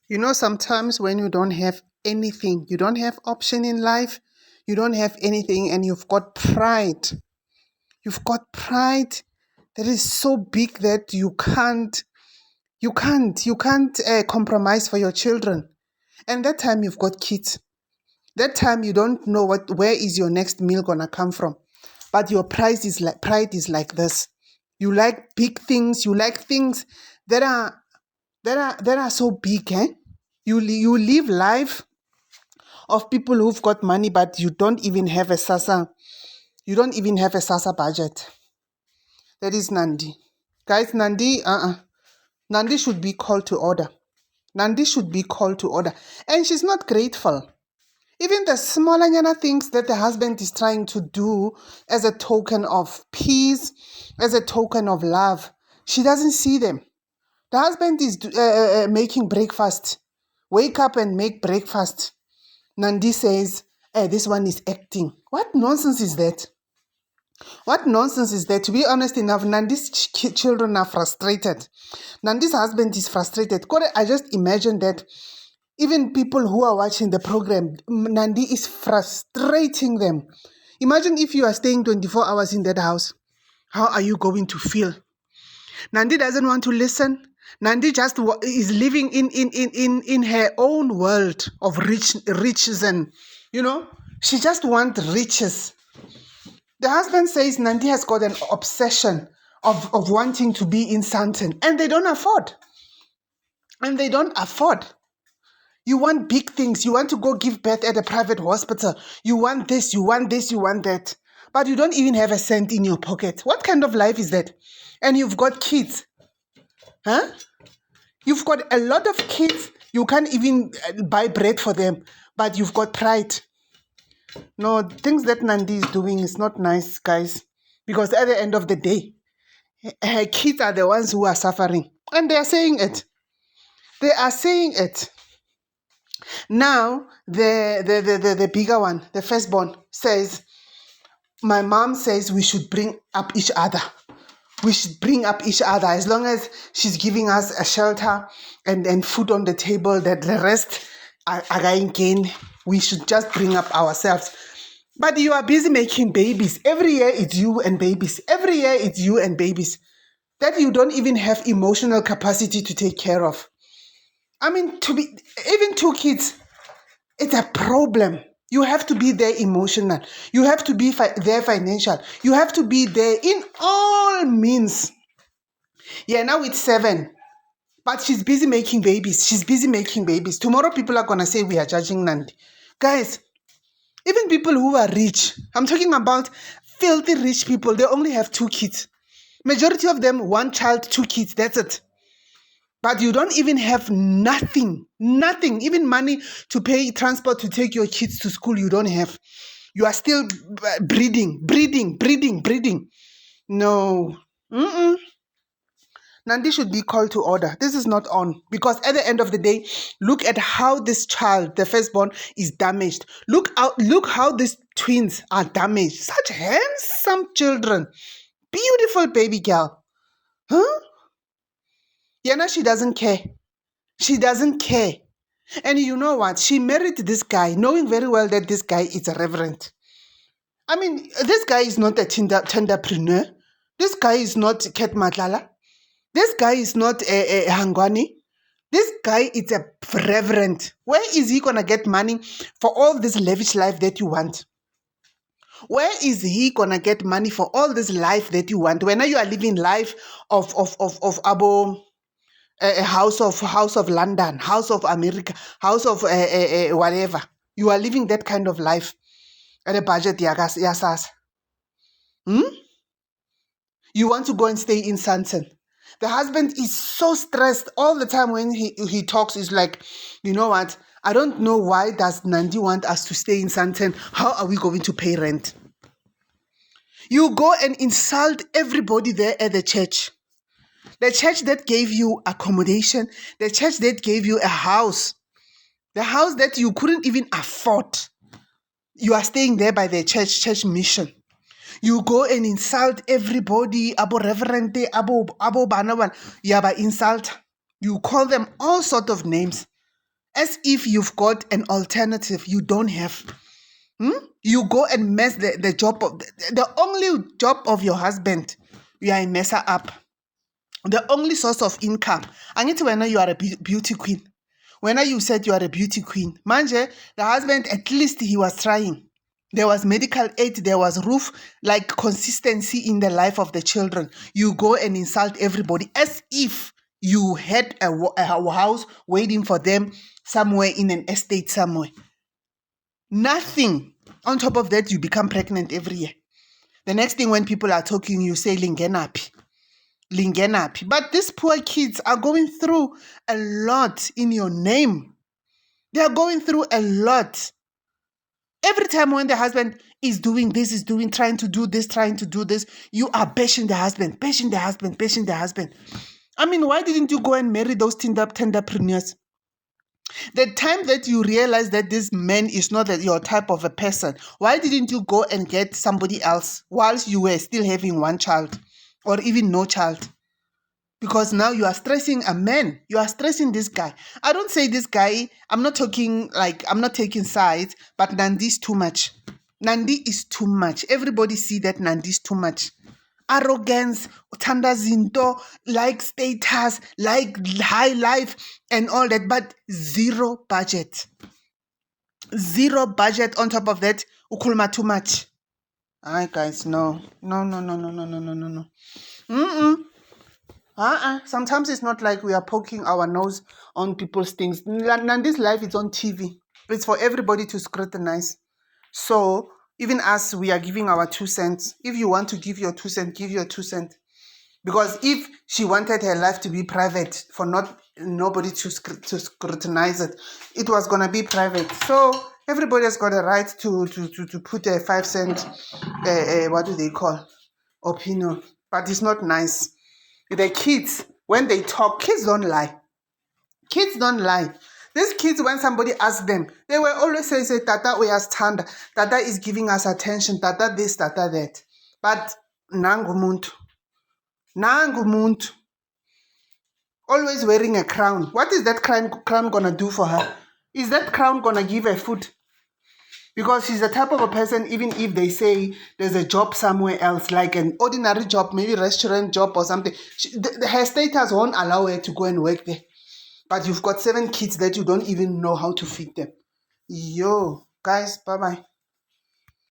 You know, sometimes when you don't have anything, you don't have option in life, you don't have anything, and you've got pride. You've got pride that is so big that you can't compromise for your children. And that time you've got kids. That time you don't know where is your next meal gonna come from. But your pride is like this. You like big things. You like things that are so big, eh? You live life of people who've got money, but you don't even have a Sassa. You don't even have a Sassa budget. That is Nandi. Guys, Nandi should be called to order. Nandi should be called to order. And she's not grateful. Even the smaller things that the husband is trying to do as a token of peace, as a token of love, she doesn't see them. The husband is making breakfast. Wake up and make breakfast. Nandi says, this one is acting. What nonsense is that? What nonsense is that? To be honest enough, Nandi's children are frustrated. Nandi's husband is frustrated. I just imagine that even people who are watching the program, Nandi is frustrating them. Imagine if you are staying 24 hours in that house. How are you going to feel? Nandi doesn't want to listen. Nandi just is living in her own world of riches and, she just wants riches. The husband says Nandi has got an obsession of wanting to be in Sandton, and they don't afford. You want big things. You want to go give birth at a private hospital. You want this, you want this, you want that. But you don't even have a cent in your pocket. What kind of life is that? And you've got kids. Huh? You've got a lot of kids. You can't even buy bread for them. But you've got pride. No, things that Nandi is doing is not nice, guys. Because at the end of the day, her kids are the ones who are suffering. And they are saying it. They are saying it. Now, the bigger one, the firstborn, says, my mom says we should bring up each other. We should bring up each other as long as she's giving us a shelter and food on the table, that the rest are going gain. We should just bring up ourselves. But you are busy making babies. Every year it's you and babies. Every year it's you and babies that you don't even have emotional capacity to take care of. I mean, even 2 kids, it's a problem. You have to be there emotional. You have to be there financial. You have to be there in all means. Yeah, now it's 7. But she's busy making babies. She's busy making babies. Tomorrow people are going to say we are judging Nandi. Guys, even people who are rich, I'm talking about filthy rich people, they only have 2 kids. Majority of them, 1 child, 2 kids, that's it. But you don't even have nothing, even money to pay transport to take your kids to school, you don't have. You are still breeding. No. Nandi should be called to order. This is not on. Because at the end of the day, look at how this child, the firstborn, is damaged. Look how these twins are damaged. Such handsome children. Beautiful baby girl. Huh? Yana, she doesn't care. She doesn't care. And you know what? She married this guy, knowing very well that this guy is a reverend. I mean, this guy is not a tenderpreneur. This guy is not Ket Matlala. This guy is not a Hangwani. This guy is a reverend. Where is he going to get money for all this lavish life that you want? Where is he going to get money for all this life that you want? When you are living life of Abo... a house of London, house of America, house of whatever. You are living that kind of life at a budget, Sassa. You want to go and stay in Sandton. The husband is so stressed all the time when he talks. He's like, you know what? I don't know why does Nandi want us to stay in Sandton. How are we going to pay rent? You go and insult everybody there at the church. The church that gave you accommodation, the church that gave you a house, the house that you couldn't even afford. You are staying there by the church mission. You go and insult everybody, abo reverente, abo banawan, yaba insult. You call them all sort of names. as if you've got an alternative. You don't have. You go and mess the job of the only job of your husband. You are a messer up. The only source of income. I need to know you are a beauty queen. When you said you are a beauty queen, manje, the husband, at least he was trying. There was medical aid, there was roof, like consistency in the life of the children. You go and insult everybody as if you had a house waiting for them somewhere in an estate somewhere. Nothing. On top of that, you become pregnant every year. The next thing when people are talking, you say lingenapi. Lingenapi. But these poor kids are going through a lot in your name. They are going through a lot. Every time when the husband is doing this, trying to do this, you are bashing the husband. I mean, why didn't you go and marry those tenderpreneurs? The time that you realize that this man is not your type of a person, why didn't you go and get somebody else whilst you were still having one child or even no child? Because now you are stressing a man. You are stressing this guy. I don't say this guy. I'm not taking sides, but Nandi is too much. Nandi is too much. Everybody see that Nandi is too much. Arrogance, uthanda zinto, like status, like high life and all that, but zero budget. Zero budget. On top of that, ukhuluma too much. Alright, guys, no. Sometimes it's not like we are poking our nose on people's things. Nandi's life is on TV. It's for everybody to scrutinize. So even us, we are giving our 2 cents. If you want to give your 2 cents, give your 2 cents. Because if she wanted her life to be private, for nobody to scrutinize it, it was gonna be private. So everybody has got a right to put a 5 cent, what do they call, opinion. But it's not nice. The kids, when they talk, kids don't lie. Kids don't lie. These kids, when somebody asks them, they will always say, Tata, we are stand. Tata is giving us attention. Tata this, Tata that. But nangu muntu. Always wearing a crown. What is that crown gonna do for her? Is that crown gonna give her food? Because she's the type of a person, even if they say there's a job somewhere else, like an ordinary job, maybe restaurant job or something, her status won't allow her to go and work there. But you've got 7 kids that you don't even know how to feed them. Yo, guys, bye-bye.